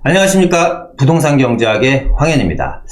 안녕하십니까. 부동산 경제학의 황현입니다.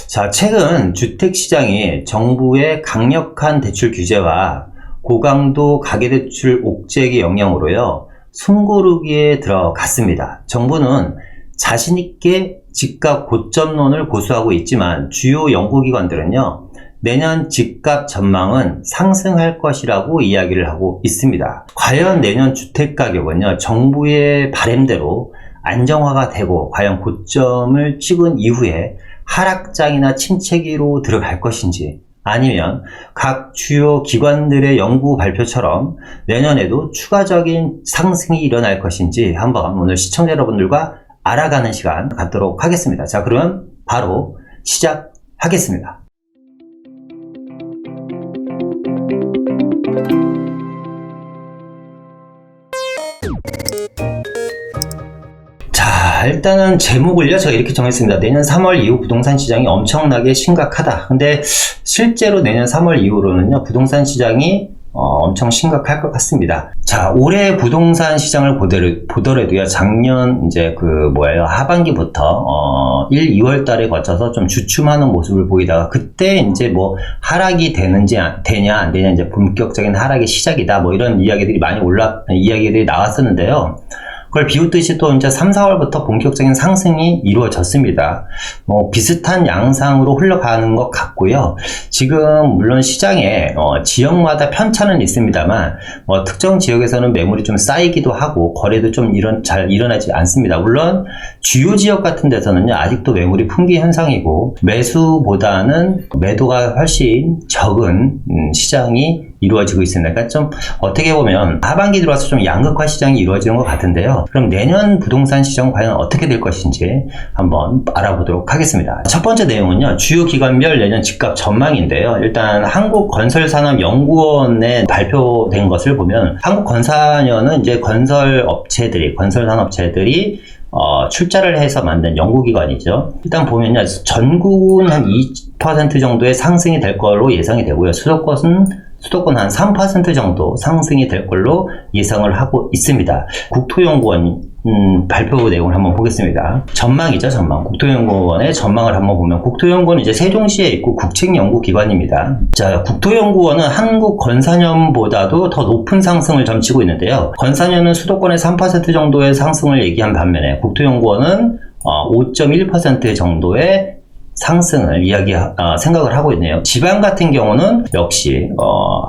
자, 최근 주택시장이 정부의 강력한 대출 규제와 고강도 가계대출 옥죄기 영향으로요, 숨고르기에 들어갔습니다. 정부는 자신있게 집값 고점론을 고수하고 있지만 주요 연구기관들은요, 내년 집값 전망은 상승할 것이라고 이야기를 하고 있습니다. 과연 내년 주택가격은요, 정부의 바람대로 안정화가 되고 과연 고점을 찍은 이후에 하락장이나 침체기로 들어갈 것인지, 아니면 각 주요 기관들의 연구 발표처럼 내년에도 추가적인 상승이 일어날 것인지 한번 오늘 시청자 여러분들과 알아가는 시간 갖도록 하겠습니다. 자, 그럼 바로 시작하겠습니다. 자, 일단은 제목을요, 제가 이렇게 정했습니다. 내년 3월 이후 부동산 시장이 엄청나게 심각하다. 근데 실제로 내년 3월 이후로는요, 부동산 시장이 엄청 심각할 것 같습니다. 자, 올해 부동산 시장을 보더라도요, 작년 하반기부터 1, 2월 달에 거쳐서 좀 주춤하는 모습을 보이다가 그때 이제 하락이 되냐 안 되냐, 이제 본격적인 하락의 시작이다, 이런 이야기들이 이야기들이 나왔었는데요. 그걸 비웃듯이 또 이제 3, 4월부터 본격적인 상승이 이루어졌습니다. 비슷한 양상으로 흘러가는 것 같고요. 지금 물론 시장에 지역마다 편차는 있습니다만 특정 지역에서는 매물이 좀 쌓이기도 하고 거래도 좀 잘 일어나지 않습니다. 물론 주요 지역 같은 데서는요, 아직도 매물이 풍기 현상이고 매수보다는 매도가 훨씬 적은 시장이 이루어지고 있습니다. 그러니까 좀 어떻게 보면 하반기 들어와서 좀 양극화 시장이 이루어지는 것 같은데요. 그럼 내년 부동산 시장 과연 어떻게 될 것인지 한번 알아보도록 하겠습니다. 첫 번째 내용은요, 주요 기관별 내년 집값 전망인데요. 일단 한국건설산업연구원에 발표된 것을 보면 한국건사연은 이제 건설산업체들이 출자를 해서 만든 연구기관이죠. 일단 보면요, 전국은 한 2% 정도의 상승이 될 걸로 예상이 되고요. 수도권 한 3% 정도 상승이 될 걸로 예상을 하고 있습니다. 국토연구원 발표 내용을 한번 보겠습니다. 전망이죠, 전망. 국토연구원의 전망을 한번 보면, 국토연구원은 이제 세종시에 있고 국책연구기관입니다. 자, 국토연구원은 한국건사연보다도 더 높은 상승을 점치고 있는데요. 건사연은 수도권의 3% 정도의 상승을 얘기한 반면에 국토연구원은 5.1% 정도의 상승을 생각을 하고 있네요. 지방 같은 경우는 역시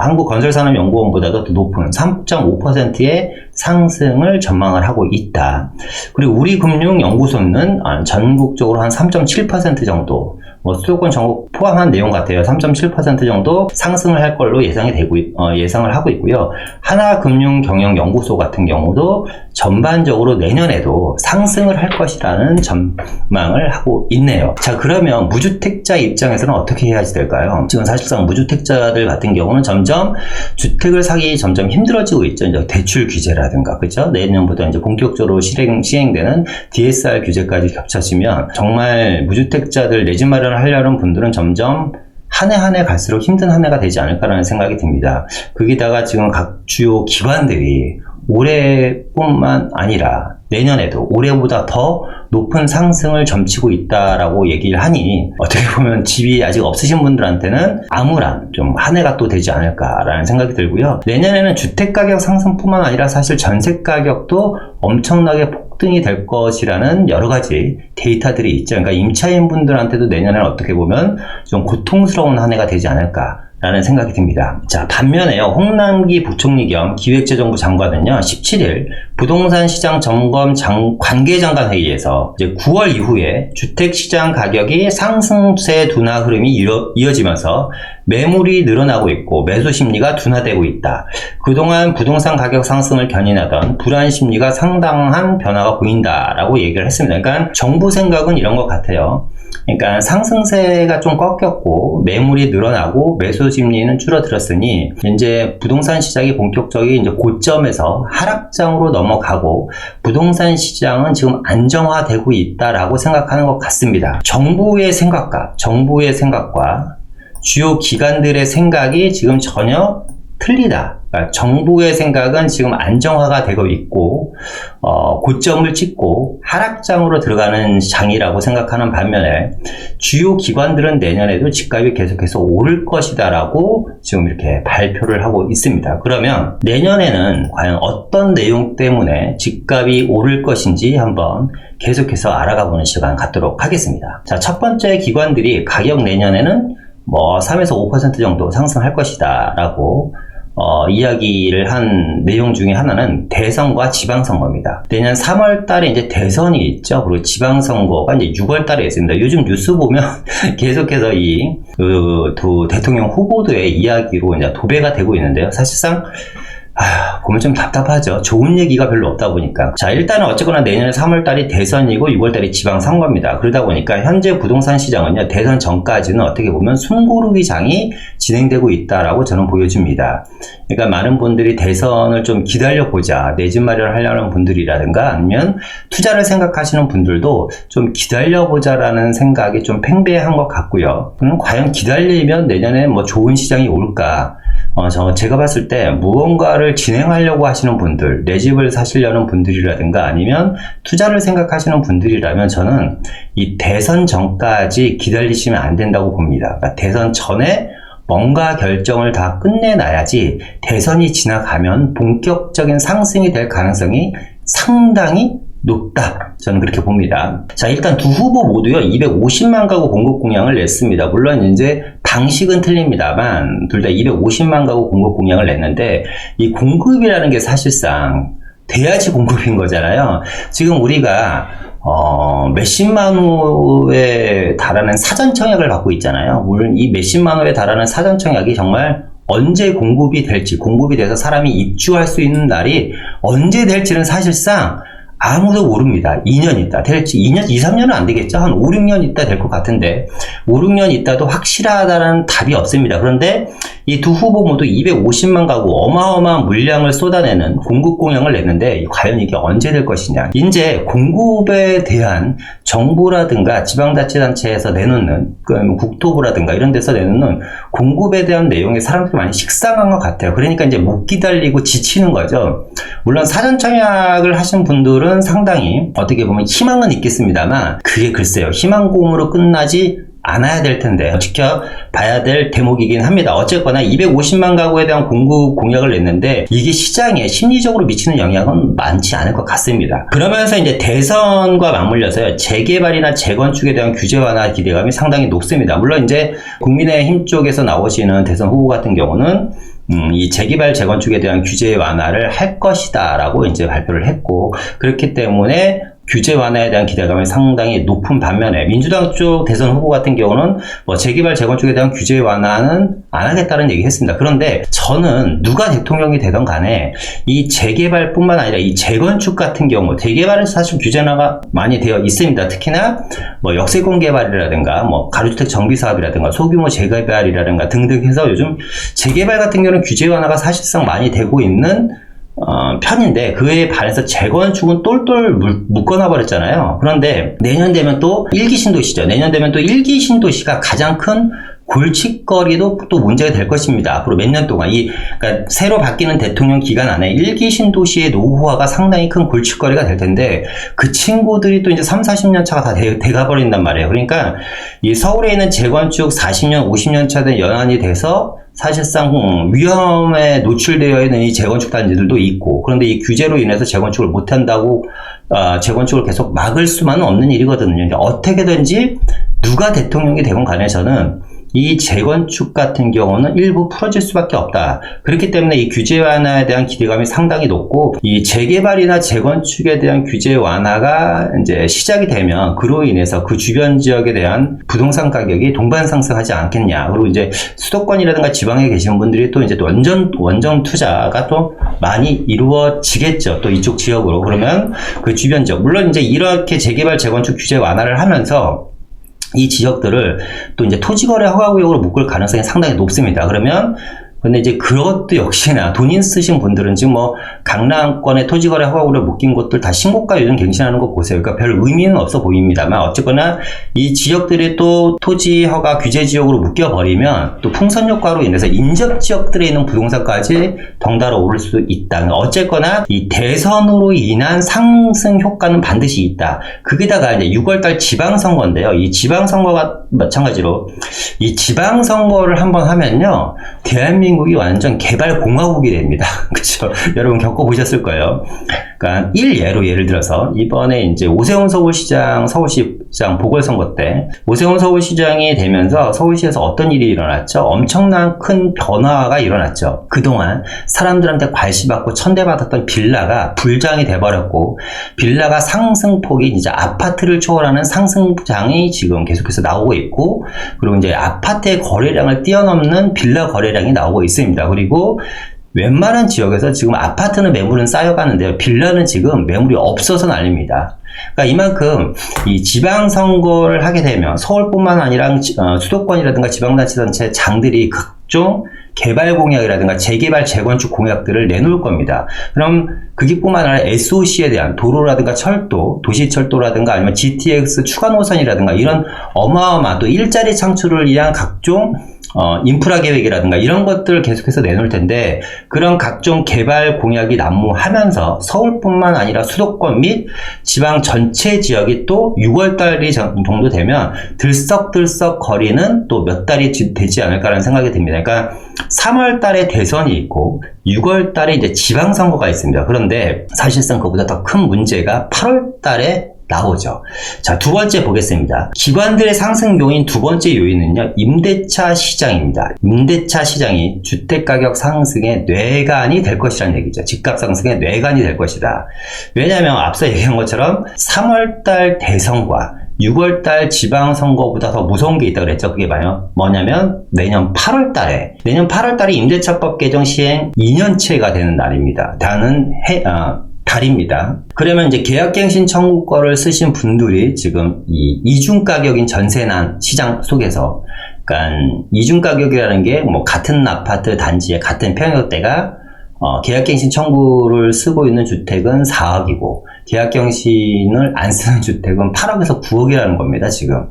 한국건설산업연구원보다도 더 높은 3.5%의 상승을 전망을 하고 있다. 그리고 우리금융연구소는 전국적으로 한 3.7% 정도, 수도권 전국 포함한 내용 같아요. 3.7% 정도 상승을 할 걸로 예상을 하고 있고요. 하나금융경영연구소 같은 경우도 전반적으로 내년에도 상승을 할 것이라는 전망을 하고 있네요. 자, 그러면 무주택자 입장에서는 어떻게 해야지 될까요? 지금 사실상 무주택자들 같은 경우는 점점 주택을 사기 점점 힘들어지고 있죠. 이제 대출 규제라든가, 그죠? 내년부터 이제 본격적으로 시행되는 DSR 규제까지 겹쳐지면 정말 무주택자들 내 집 마련을 하려는 분들은 점점 한 해 갈수록 힘든 한 해가 되지 않을까라는 생각이 듭니다. 거기다가 지금 각 주요 기관들이 올해뿐만 아니라 내년에도 올해보다 더 높은 상승을 점치고 있다라고 얘기를 하니, 어떻게 보면 집이 아직 없으신 분들한테는 암울한 좀 한 해가 또 되지 않을까라는 생각이 들고요. 내년에는 주택가격 상승뿐만 아니라 사실 전세가격도 엄청나게 폭등이 될 것이라는 여러 가지 데이터들이 있죠. 그러니까 임차인 분들한테도 내년에는 어떻게 보면 좀 고통스러운 한 해가 되지 않을까 라는 생각이 듭니다. 자, 반면에요, 홍남기 부총리 겸 기획재정부 장관은요, 17일 부동산 시장 점검 관계장관 회의에서 이제 9월 이후에 주택시장 가격이 상승세 둔화 흐름이 이어지면서 매물이 늘어나고 있고 매수 심리가 둔화되고 있다. 그동안 부동산 가격 상승을 견인하던 불안 심리가 상당한 변화가 보인다라고 얘기를 했습니다. 그러니까 정부 생각은 이런 것 같아요. 그러니까 상승세가 좀 꺾였고 매물이 늘어나고 매수 심리는 줄어들었으니 이제 부동산 시장이 본격적인 이제 고점에서 하락장으로 넘어가고 부동산 시장은 지금 안정화되고 있다라고 생각하는 것 같습니다. 정부의 생각과 주요 기관들의 생각이 지금 전혀 틀리다. 그러니까 정부의 생각은 지금 안정화가 되고 있고 고점을 찍고 하락장으로 들어가는 장이라고 생각하는 반면에 주요 기관들은 내년에도 집값이 계속해서 오를 것이다라고 지금 이렇게 발표를 하고 있습니다. 그러면 내년에는 과연 어떤 내용 때문에 집값이 오를 것인지 한번 계속해서 알아가보는 시간 갖도록 하겠습니다. 자, 첫 번째 기관들이 가격 내년에는 뭐 3에서 5% 정도 상승할 것이다 라고 이야기를 한 내용 중에 하나는 대선과 지방선거입니다. 내년 3월 달에 이제 대선이 있죠. 그리고 지방선거가 이제 6월 달에 있습니다. 요즘 뉴스 보면 계속해서 두 대통령 후보들의 이야기로 이제 도배가 되고 있는데요. 사실상 보면 좀 답답하죠. 좋은 얘기가 별로 없다 보니까. 자, 일단은 어쨌거나 내년 3월달이 대선이고 6월달이 지방선거입니다. 그러다 보니까 현재 부동산 시장은요, 대선 전까지는 어떻게 보면 숨고르기 장이 진행되고 있다라고 저는 보여집니다. 그러니까 많은 분들이 대선을 좀 기다려보자, 내 집 마련을 하려는 분들이라든가 아니면 투자를 생각하시는 분들도 좀 기다려보자라는 생각이 좀 팽배한 것 같고요. 그럼 과연 기다리면 내년에 뭐 좋은 시장이 올까? 제가 봤을 때 무언가를 진행하려고 하시는 분들, 내 집을 사시려는 분들이라든가 아니면 투자를 생각하시는 분들이라면 저는 이 대선 전까지 기다리시면 안 된다고 봅니다. 그러니까 대선 전에 뭔가 결정을 다 끝내놔야지 대선이 지나가면 본격적인 상승이 될 가능성이 상당히 높다. 저는 그렇게 봅니다. 자, 일단 두 후보 모두요, 250만 가구 공급 공약을 냈습니다. 물론 이제 방식은 틀립니다만, 둘 다 250만 가구 공급 공약을 냈는데, 이 공급이라는 게 사실상 돼야지 공급인 거잖아요. 지금 우리가, 몇십만 호에 달하는 사전 청약을 받고 있잖아요. 물론 이 몇십만 호에 달하는 사전 청약이 정말 언제 공급이 될지, 공급이 돼서 사람이 입주할 수 있는 날이 언제 될지는 사실상 아무도 모릅니다. 2년 있다 될지, 2년, 2, 3년은 안 되겠죠. 한 5, 6년 있다 될 것 같은데 5, 6년 있다도 확실하다는 답이 없습니다. 그런데 이 두 후보 모두 250만 가구 어마어마한 물량을 쏟아내는 공급 공약을 냈는데 과연 이게 언제 될 것이냐. 이제 공급에 대한 정부라든가 지방자치단체에서 내놓는 국토부라든가 이런 데서 내놓는 공급에 대한 내용에 사람들이 많이 식상한 것 같아요. 그러니까 이제 못 기다리고 지치는 거죠. 물론 사전 청약을 하신 분들은 상당히 어떻게 보면 희망은 있겠습니다만 그게 글쎄요, 희망고문으로 끝나지 않아야 될 텐데 지켜봐야 될 대목이긴 합니다. 어쨌거나 250만 가구에 대한 공급 공약을 냈는데 이게 시장에 심리적으로 미치는 영향은 많지 않을 것 같습니다. 그러면서 이제 대선과 맞물려서요, 재개발이나 재건축에 대한 규제 완화 기대감이 상당히 높습니다. 물론 이제 국민의힘 쪽에서 나오시는 대선 후보 같은 경우는 이 재개발 재건축에 대한 규제 완화를 할 것이다 라고 이제 발표를 했고, 그렇기 때문에 규제 완화에 대한 기대감이 상당히 높은 반면에 민주당 쪽 대선 후보 같은 경우는 뭐 재개발 재건축에 대한 규제 완화는 안 하겠다는 얘기 했습니다. 그런데 저는 누가 대통령이 되던 간에 이 재개발뿐만 아니라 이 재건축 같은 경우, 재개발은 사실 규제 완화가 많이 되어 있습니다. 특히나 뭐 역세권 개발이라든가 뭐 가로주택 정비 사업이라든가 소규모 재개발이라든가 등등 해서 요즘 재개발 같은 경우는 규제 완화가 사실상 많이 되고 있는 편인데 그에 반해서 재건축은 똘똘 묶어놔 버렸잖아요. 그런데 내년 되면 또 1기 신도시죠. 내년 되면 또 1기 신도시가 가장 큰 골칫거리도 또 문제가 될 것입니다. 앞으로 몇 년 동안 그러니까 새로 바뀌는 대통령 기간 안에 1기 신도시의 노후화가 상당히 큰 골칫거리가 될 텐데 그 친구들이 또 이제 3, 40년 차가 다 돼가 버린단 말이에요. 그러니까 이 서울에 있는 재건축 40년, 50년 차 된 연한이 돼서 사실상 위험에 노출되어 있는 이 재건축 단지들도 있고, 그런데 이 규제로 인해서 재건축을 못한다고 재건축을 계속 막을 수만은 없는 일이거든요. 어떻게든지 누가 대통령이 되건 간에 저는 이 재건축 같은 경우는 일부 풀어질 수밖에 없다. 그렇기 때문에 이 규제 완화에 대한 기대감이 상당히 높고, 이 재개발이나 재건축에 대한 규제 완화가 이제 시작이 되면 그로 인해서 그 주변 지역에 대한 부동산 가격이 동반 상승하지 않겠냐. 그리고 이제 수도권이라든가 지방에 계신 분들이 또 이제 원정 투자가 또 많이 이루어지겠죠. 또 이쪽 지역으로. 그러면 그 주변 지역, 물론 이제 이렇게 재개발 재건축 규제 완화를 하면서 이 지역들을 또 이제 토지거래 허가구역으로 묶을 가능성이 상당히 높습니다. 그러면 근데 이제 그것도 역시나 돈 있으신 분들은 지금 뭐 강남권의 토지거래 허가구를 묶인 곳들 다 신고가 요즘 갱신하는 거 보세요. 그러니까 별 의미는 없어 보입니다만 어쨌거나 이 지역들이 또 토지 허가 규제 지역으로 묶여버리면 또 풍선 효과로 인해서 인접 지역들에 있는 부동산까지 덩달아 오를 수 있다. 어쨌거나 이 대선으로 인한 상승 효과는 반드시 있다. 거기다가 이제 6월달 지방선거인데요. 이 지방선거가 마찬가지로 이 지방선거를 한번 하면요. 대한민국이 완전 개발공화국이 됩니다. 그쵸? 여러분 겪어보셨을 거예요. 그러니까 예를 들어서 이번에 이제 오세훈 서울시장 보궐선거 때 오세훈 서울시장이 되면서 서울시에서 어떤 일이 일어났죠? 엄청난 큰 변화가 일어났죠. 그동안 사람들한테 괄시받고 천대받았던 빌라가 불장이 돼버렸고 빌라가 상승폭이 이제 아파트를 초월하는 상승장이 지금 계속해서 나오고 있고 그리고 이제 아파트의 거래량을 뛰어넘는 빌라 거래량이 나오고 있습니다. 그리고 웬만한 지역에서 지금 아파트는 매물은 쌓여가는데요. 빌라는 지금 매물이 없어서 난립니다. 그러니까 이만큼 이 지방선거를 하게 되면 서울뿐만 아니라 수도권이라든가 지방자치단체 장들이 각종 개발 공약이라든가 재개발 재건축 공약들을 내놓을 겁니다. 그럼 그게뿐만 아니라 SOC에 대한 도로라든가 철도, 도시철도라든가 아니면 GTX 추가 노선이라든가 이런 어마어마한 또 일자리 창출을 위한 각종 인프라 계획이라든가 이런 것들을 계속해서 내놓을 텐데 그런 각종 개발 공약이 난무하면서 서울뿐만 아니라 수도권 및 지방 전체 지역이 또 6월달이 정도 되면 들썩들썩 거리는 또 몇 달이 되지 않을까라는 생각이 듭니다. 그러니까 3월달에 대선이 있고 6월달에 이제 지방선거가 있습니다. 그런데 사실상 그보다 더 큰 문제가 8월달에 나오죠. 자, 두 번째 보겠습니다. 기관들의 상승 요인 두 번째 요인은요, 임대차 시장입니다. 임대차 시장이 주택가격 상승의 뇌관이 될 것이라는 얘기죠. 집값 상승의 뇌관이 될 것이다. 왜냐하면 앞서 얘기한 것처럼 3월달 대선과 6월달 지방선거보다 더 무서운 게 있다고 그랬죠. 그게 뭐냐면 내년 8월달에 임대차법 개정 시행 2년째가 되는 날입니다. 달입니다. 그러면 이제 계약갱신 청구권을 쓰신 분들이 지금 이 이중가격인 전세난 시장 속에서 그러니까 이중가격이라는 게 뭐 같은 아파트 단지에 같은 평형대가 계약갱신 청구를 쓰고 있는 주택은 4억이고 계약갱신을 안 쓰는 주택은 8억에서 9억이라는 겁니다. 지금.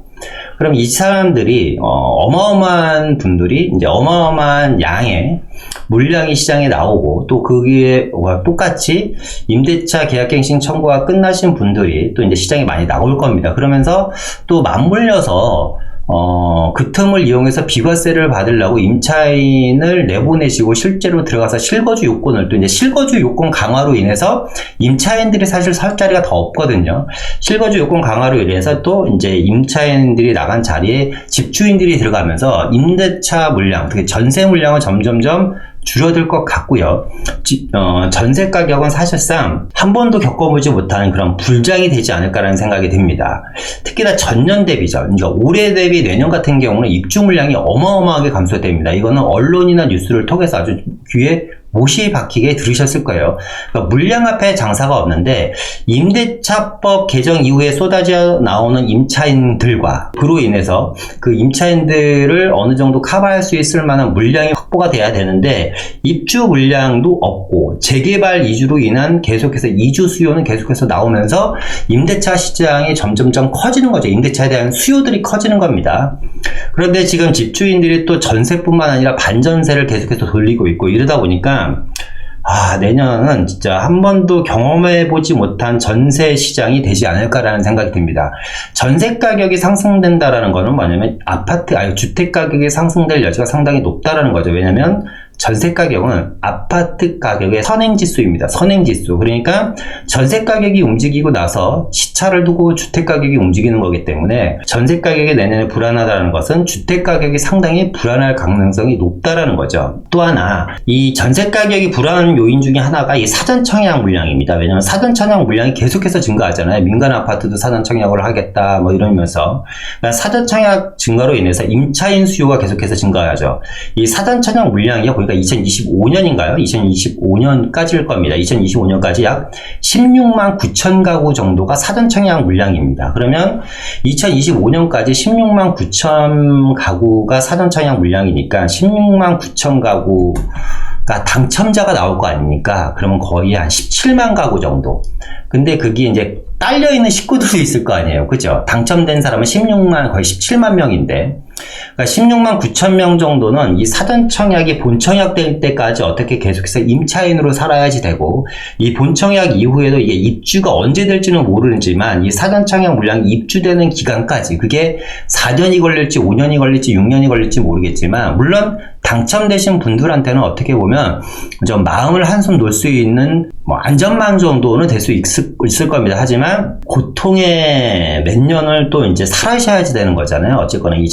그럼 이 사람들이 어마어마한 분들이 이제 어마어마한 양의 물량이 시장에 나오고 또 그게 똑같이 임대차 계약갱신 청구가 끝나신 분들이 또 이제 시장에 많이 나올 겁니다. 그러면서 또 맞물려서 그 틈을 이용해서 비과세를 받으려고 임차인을 내보내시고 실제로 들어가서 실거주 요건을 또 이제 실거주 요건 강화로 인해서 임차인들이 사실 살 자리가 더 없거든요. 실거주 요건 강화로 인해서 또 이제 임차인들이 나간 자리에 집주인들이 들어가면서 임대차 물량, 특히 전세 물량은 점점점 줄어들 것 같고요. 전세 가격은 사실상 한 번도 겪어보지 못하는 그런 불장이 되지 않을까라는 생각이 듭니다. 특히나 전년 대비죠. 그러니까 올해 대비 내년 같은 경우는 입주 물량이 어마어마하게 감소됩니다. 이거는 언론이나 뉴스를 통해서 아주 귀에 못이 박히게 들으셨을 거예요. 그러니까 물량 앞에 장사가 없는데 임대차법 개정 이후에 쏟아져 나오는 임차인들과 그로 인해서 그 임차인들을 어느 정도 커버할 수 있을 만한 물량이 확보가 돼야 되는데 입주 물량도 없고 재개발 이주로 인한 계속해서 이주 수요는 계속해서 나오면서 임대차 시장이 점점점 커지는 거죠. 임대차에 대한 수요들이 커지는 겁니다. 그런데 지금 집주인들이 또 전세뿐만 아니라 반전세를 계속해서 돌리고 있고 이러다 보니까 내년은 진짜 한 번도 경험해보지 못한 전세 시장이 되지 않을까라는 생각이 듭니다. 전세 가격이 상승된다라는 거는 뭐냐면 주택 가격이 상승될 여지가 상당히 높다라는 거죠. 왜냐면 전세 가격은 아파트 가격의 선행지수입니다. 선행지수. 그러니까 전세 가격이 움직이고 나서 시차를 두고 주택 가격이 움직이는 거기 때문에 전세 가격이 내년에 불안하다는 것은 주택 가격이 상당히 불안할 가능성이 높다라는 거죠. 또 하나, 이 전세 가격이 불안한 요인 중에 하나가 이 사전 청약 물량입니다. 왜냐하면 사전 청약 물량이 계속해서 증가하잖아요. 민간 아파트도 사전 청약을 하겠다 뭐 이러면서 그러니까 사전 청약 증가로 인해서 임차인 수요가 계속해서 증가하죠. 이 사전 청약 물량이 보니까 그러니까 2025년인가요? 2025년까지일 겁니다. 2025년까지 약 16만 9천 가구 정도가 사전청약 물량입니다. 그러면 2025년까지 16만 9천 가구가 사전청약 물량이니까 16만 9천 가구가 당첨자가 나올 거 아닙니까? 그러면 거의 한 17만 가구 정도. 근데 그게 이제 딸려있는 식구들도 있을 거 아니에요. 그죠? 당첨된 사람은 16만, 거의 17만 명인데. 그러니까 16만 9천 명 정도는 이 사전청약이 본청약 될 때까지 어떻게 계속해서 임차인으로 살아야지 되고, 이 본청약 이후에도 이게 입주가 언제 될지는 모르지만, 이 사전청약 물량이 입주되는 기간까지, 그게 4년이 걸릴지, 5년이 걸릴지, 6년이 걸릴지 모르겠지만, 물론 당첨되신 분들한테는 어떻게 보면 좀 마음을 한숨 놓을 수 있는 안전망 정도는 될 수 있을 겁니다. 하지만 고통의 몇 년을 또 이제 살아셔야지 되는 거잖아요. 어쨌거나 이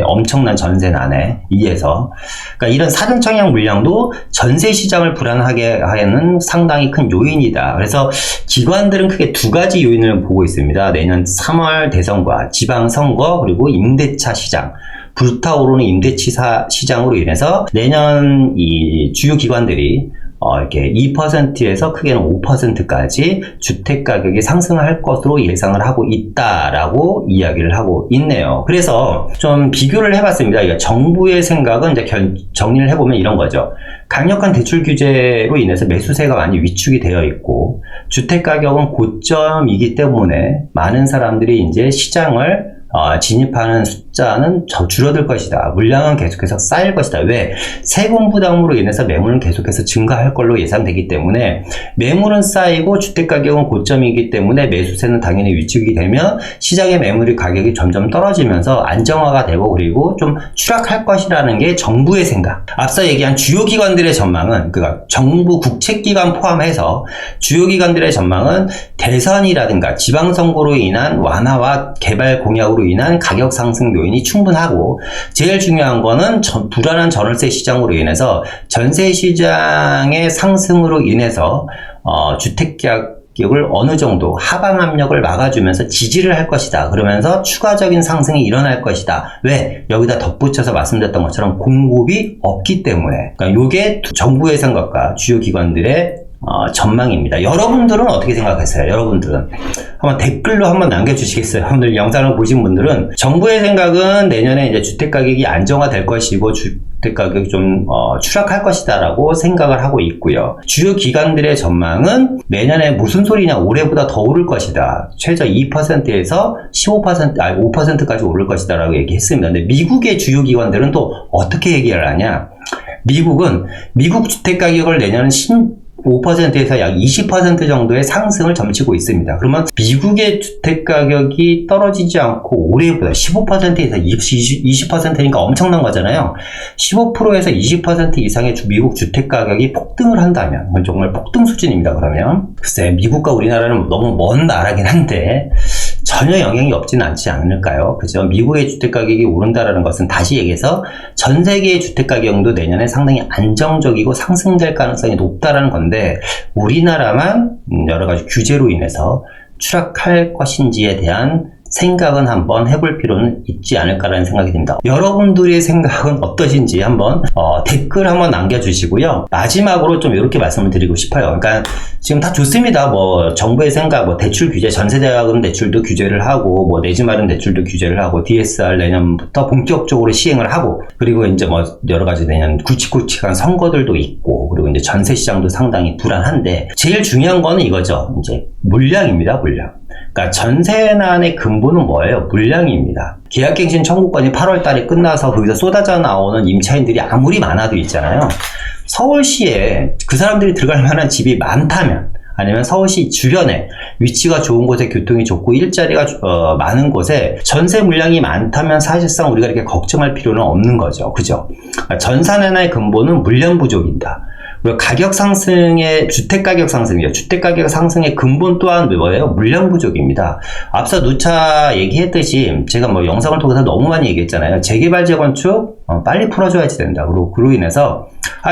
엄청난 전세난에 의해서. 그러니까 이런 사전청약 물량도 전세 시장을 불안하게 하는 상당히 큰 요인이다. 그래서 기관들은 크게 두 가지 요인을 보고 있습니다. 내년 3월 대선과 지방선거, 그리고 임대차 시장. 불타오르는 임대차 시장으로 인해서 내년 이 주요 기관들이 이렇게 2%에서 크게는 5%까지 주택 가격이 상승할 것으로 예상을 하고 있다라고 이야기를 하고 있네요. 그래서 좀 비교를 해봤습니다. 그러니까 정부의 생각은 이제 정리를 해보면 이런 거죠. 강력한 대출 규제로 인해서 매수세가 많이 위축이 되어 있고, 주택 가격은 고점이기 때문에 많은 사람들이 이제 시장을 진입하는 숫자는 줄어들 것이다. 물량은 계속해서 쌓일 것이다. 왜? 세금 부담으로 인해서 매물은 계속해서 증가할 걸로 예상되기 때문에, 매물은 쌓이고 주택가격은 고점이기 때문에 매수세는 당연히 위축이 되면 시장의 매물의 가격이 점점 떨어지면서 안정화가 되고, 그리고 좀 추락할 것이라는 게 정부의 생각. 앞서 얘기한 주요 기관들의 전망은, 그러니까 정부 국책기관 포함해서 주요 기관들의 전망은 대선이라든가 지방선거로 인한 완화와 개발 공약으로 인한 가격 상승 요인이 충분하고, 제일 중요한 거는 불안한 전월세 시장으로 인해서 전세 시장의 상승으로 인해서 주택 가격을 어느 정도 하방 압력을 막아주면서 지지를 할 것이다. 그러면서 추가적인 상승이 일어날 것이다. 왜? 여기다 덧붙여서 말씀드렸던 것처럼 공급이 없기 때문에. 그러니까 이게 정부의 생각과 주요 기관들의 전망입니다. 여러분들은 어떻게 생각하세요? 여러분들은 한번 댓글로 한번 남겨주시겠어요? 오늘 영상을 보신 분들은 정부의 생각은 내년에 이제 주택 가격이 안정화될 것이고 주택 가격이 좀 추락할 것이다라고 생각을 하고 있고요. 주요 기관들의 전망은 내년에 무슨 소리냐, 올해보다 더 오를 것이다. 최저 2%에서 5%까지 오를 것이다라고 얘기했습니다. 근데 미국의 주요 기관들은 또 어떻게 얘기를 하냐? 미국 주택 가격을 내년은 5%에서 약 20% 정도의 상승을 점치고 있습니다. 그러면 미국의 주택 가격이 떨어지지 않고 올해보다 15%에서 20%니까 엄청난 거잖아요. 15%에서 20% 이상의 미국 주택 가격이 폭등을 한다면, 정말 폭등 수준입니다. 그러면 글쎄, 미국과 우리나라는 너무 먼 나라긴 한데 전혀 영향이 없지는 않지 않을까요? 그죠? 미국의 주택 가격이 오른다라는 것은, 다시 얘기해서 전 세계의 주택 가격도 내년에 상당히 안정적이고 상승될 가능성이 높다라는 건데, 우리나라만 여러 가지 규제로 인해서 추락할 것인지에 대한 생각은 한번 해볼 필요는 있지 않을까라는 생각이 듭니다. 여러분들의 생각은 어떠신지 한번 댓글 한번 남겨주시고요. 마지막으로 좀 이렇게 말씀을 드리고 싶어요. 그러니까 지금 다 좋습니다. 뭐 정부의 생각, 뭐 대출 규제, 전세자금 대출도 규제를 하고, 뭐 내집 마련 대출도 규제를 하고, DSR 내년부터 본격적으로 시행을 하고, 그리고 이제 뭐 여러 가지 내년 굵직굵직한 선거들도 있고, 그리고 이제 전세 시장도 상당히 불안한데, 제일 중요한 거는 이거죠. 이제 물량입니다. 물량. 그러니까 전세난의 근본은 뭐예요? 물량입니다. 계약갱신 청구권이 8월 달에 끝나서 거기서 쏟아져 나오는 임차인들이 아무리 많아도 있잖아요. 서울시에 그 사람들이 들어갈 만한 집이 많다면, 아니면 서울시 주변에 위치가 좋은 곳에 교통이 좋고 일자리가 많은 곳에 전세 물량이 많다면 사실상 우리가 이렇게 걱정할 필요는 없는 거죠. 그죠? 전세난의 근본은 물량 부족입니다. 그리고 가격 상승의, 주택 가격 상승이죠. 주택 가격 상승의 근본 또한 뭐예요? 물량 부족입니다. 앞서 누차 얘기했듯이 제가 뭐 영상을 통해서 너무 많이 얘기했잖아요. 재개발 재건축 빨리 풀어줘야지 된다. 그로 인해서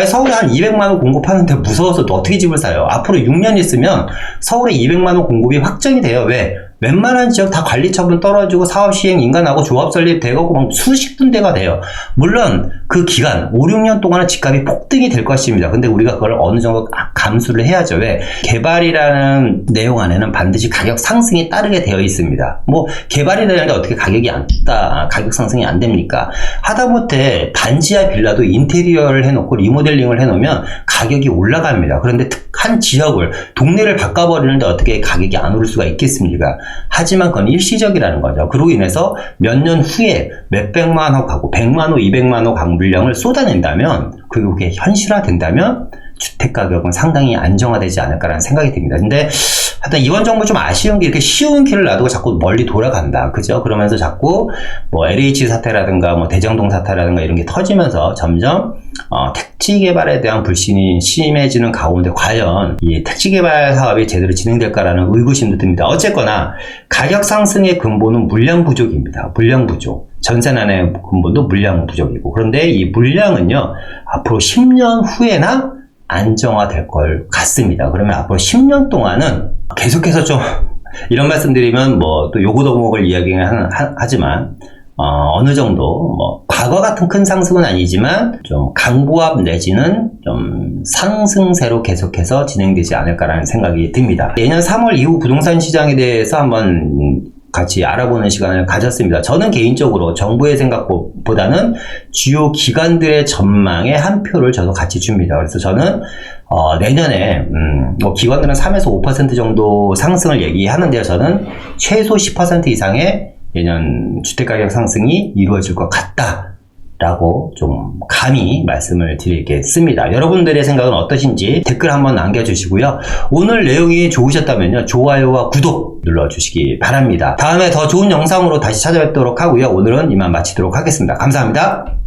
서울에 한 200만원 공급하는데 무서워서 또 어떻게 집을 사요? 앞으로 6년 있으면 서울에 200만원 공급이 확정이 돼요. 왜? 웬만한 지역 다 관리처분 떨어지고 사업 시행 인가나고 조합 설립되고 막 수십 군데가 돼요. 물론 그 기간 5, 6년 동안은 집값이 폭등이 될 것입니다. 근데 우리가 그걸 어느 정도 감수를 해야죠. 왜? 개발이라는 내용 안에는 반드시 가격 상승이 따르게 되어 있습니다. 뭐 개발이 되는데 어떻게 가격 상승이 안 됩니까? 하다못해 단지와 빌라도 인테리어를 해놓고 리모델링을 해놓으면 가격이 올라갑니다. 그런데 한 지역을 동네를 바꿔버리는데 어떻게 가격이 안 오를 수가 있겠습니까? 하지만 그건 일시적이라는 거죠. 그로 인해서 몇 년 후에 몇백만 호 가구, 100만 호, 200만 호 가구 물량을 쏟아낸다면 그게 현실화된다면 주택가격은 상당히 안정화되지 않을까라는 생각이 듭니다. 근데 하여튼 이번 정부 좀 아쉬운 게 이렇게 쉬운 길을 놔두고 자꾸 멀리 돌아간다. 그죠? 그러면서 자꾸 뭐 LH 사태라든가 뭐 대장동 사태라든가 이런 게 터지면서 점점 택지 개발에 대한 불신이 심해지는 가운데 과연 이 택지 개발 사업이 제대로 진행될까라는 의구심도 듭니다. 어쨌거나 가격 상승의 근본은 물량 부족입니다. 물량 부족. 전세난의 근본도 물량 부족이고, 그런데 이 물량은요 앞으로 10년 후에나 안정화될 걸 같습니다. 그러면 앞으로 10년 동안은 계속해서 좀 이런 말씀드리면 뭐 또 요구도목을 이야기하지만 어느 정도 뭐 과거 같은 큰 상승은 아니지만 좀 강보합 내지는 좀 상승세로 계속해서 진행되지 않을까라는 생각이 듭니다. 내년 3월 이후 부동산 시장에 대해서 한번 같이 알아보는 시간을 가졌습니다. 저는 개인적으로 정부의 생각보다는 주요 기관들의 전망에 한 표를 저도 같이 줍니다. 그래서 저는 내년에 뭐 기관들은 3에서 5% 정도 상승을 얘기하는데요. 저는 최소 10% 이상의 내년 주택가격 상승이 이루어질 것 같다 라고 좀 감히 말씀을 드리겠습니다. 여러분들의 생각은 어떠신지 댓글 한번 남겨주시고요. 오늘 내용이 좋으셨다면요, 좋아요와 구독 눌러주시기 바랍니다. 다음에 더 좋은 영상으로 다시 찾아뵙도록 하고요. 오늘은 이만 마치도록 하겠습니다. 감사합니다.